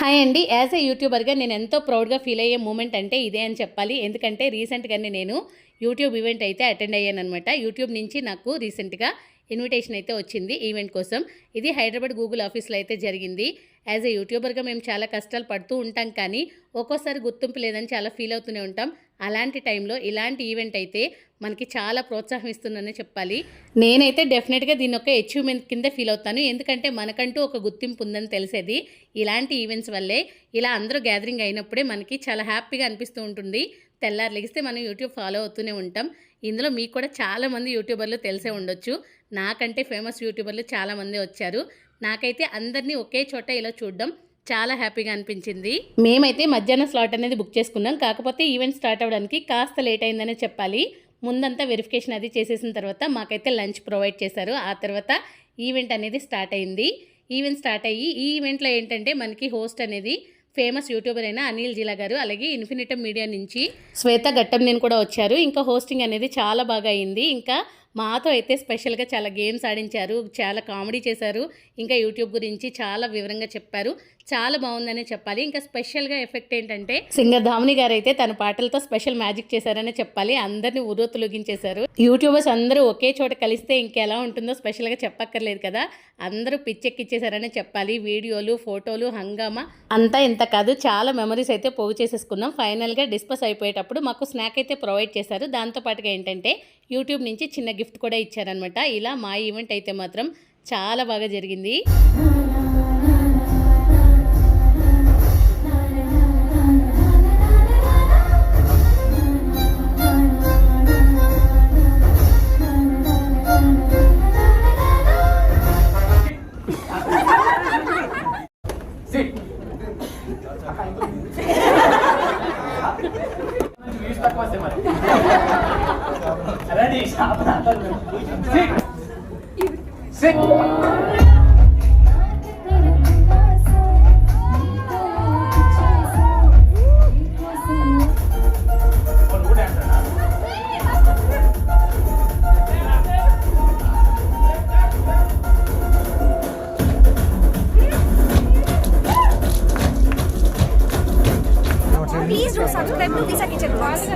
Hi అండి. As a యూట్యూబర్‌గా నేను ఎంతో ప్రౌడ్‌గా ఫీల్ అయ్యే మూమెంట్ అంటే ఇదే అని చెప్పాలి. ఎందుకంటే రీసెంట్‌గానే నేను యూట్యూబ్ ఈవెంట్ అయితే అటెండ్ అయ్యాననమాట. యూట్యూబ్ నుంచి నాకు రీసెంట్‌గా ఇన్విటేషన్ అయితే వచ్చింది ఈవెంట్ కోసం. ఇది హైదరాబాద్ గూగుల్ ఆఫీస్‌లో అయితే జరిగింది. యాజ్ ఏ యూట్యూబర్‌గా మేము చాలా కష్టాలు పడుతూ ఉంటాం, కానీ ఒక్కోసారి గుర్తింపు లేదని చాలా ఫీల్ అవుతూనే ఉంటాం. అలాంటి టైంలో ఇలాంటి ఈవెంట్ అయితే మనకి చాలా ప్రోత్సాహం ఇస్తుందనే చెప్పాలి. నేనైతే డెఫినెట్‌గా దీన్ని ఒక అచీవ్‌మెంట్ కింద ఫీల్ అవుతాను. ఎందుకంటే మనకంటూ ఒక గుర్తింపు ఉందని తెలిసేది ఇలాంటి ఈవెంట్స్ వల్లే. ఇలా అందరూ గ్యాదరింగ్ అయినప్పుడే మనకి చాలా హ్యాపీగా అనిపిస్తూ ఉంటుంది. తెల్లారి లెగిస్తే మనం యూట్యూబ్ ఫాలో అవుతూనే ఉంటాం. ఇందులో మీకు కూడా చాలామంది యూట్యూబర్లు తెలిసే ఉండొచ్చు. నాకంటే ఫేమస్ యూట్యూబర్లు చాలామంది వచ్చారు. నాకైతే అందరినీ ఒకే చోట ఇలా చూడడం చాలా హ్యాపీగా అనిపించింది. మేమైతే మధ్యాహ్నం స్లాట్ అనేది బుక్ చేసుకున్నాం. కాకపోతే ఈవెంట్ స్టార్ట్ అవ్వడానికి కాస్త లేట్ అయిందనే చెప్పాలి. ముందంతా వెరిఫికేషన్ అది చేసేసిన తర్వాత మాకైతే లంచ్ ప్రొవైడ్ చేశారు. ఆ తర్వాత ఈవెంట్ అనేది స్టార్ట్ అయింది. ఈవెంట్ స్టార్ట్ అయ్యి ఈ ఈవెంట్లో ఏంటంటే మనకి హోస్ట్ అనేది ఫేమస్ యూట్యూబర్ అయిన అనిల్ జిలా గారు, అలాగే ఇన్ఫినిటమ్ మీడియా నుంచి శ్వేత గట్టంనేని కూడా వచ్చారు. ఇంకా హోస్టింగ్ అనేది చాలా బాగా అయింది. ఇంకా మాతో అయితే స్పెషల్గా చాలా గేమ్స్ ఆడించారు, చాలా కామెడీ చేశారు. ఇంకా యూట్యూబ్ గురించి చాలా వివరంగా చెప్పారు. చాలా బాగుందనే చెప్పాలి. ఇంకా స్పెషల్గా ఎఫెక్ట్ ఏంటంటే సింగర్ ధామిని గారు అయితే తన పాటలతో స్పెషల్ మ్యాజిక్ చేశారనే చెప్పాలి. అందరినీ ఉర్రూతలూగించేశారు. యూట్యూబర్స్ అందరూ ఒకే చోట కలిస్తే ఇంకెలా ఉంటుందో స్పెషల్గా చెప్పక్కర్లేదు కదా. అందరూ పిచ్చెక్కిచ్చేశారనే చెప్పాలి. వీడియోలు, ఫోటోలు, హంగామా అంతా ఇంత కాదు, చాలా మెమరీస్ అయితే పోగు చేసేసుకున్నాం. ఫైనల్గా డిస్పస్ అయిపోయేటప్పుడు మాకు స్నాక్ అయితే ప్రొవైడ్ చేశారు. దాంతోపాటుగా ఏంటంటే యూట్యూబ్ నుంచి చిన్న గిఫ్ట్ కూడా ఇచ్చారనమాట. ఇలా మా ఈవెంట్ అయితే మాత్రం చాలా బాగా జరిగింది. Sick. Please do subscribe to Lisa Kitchen Boss.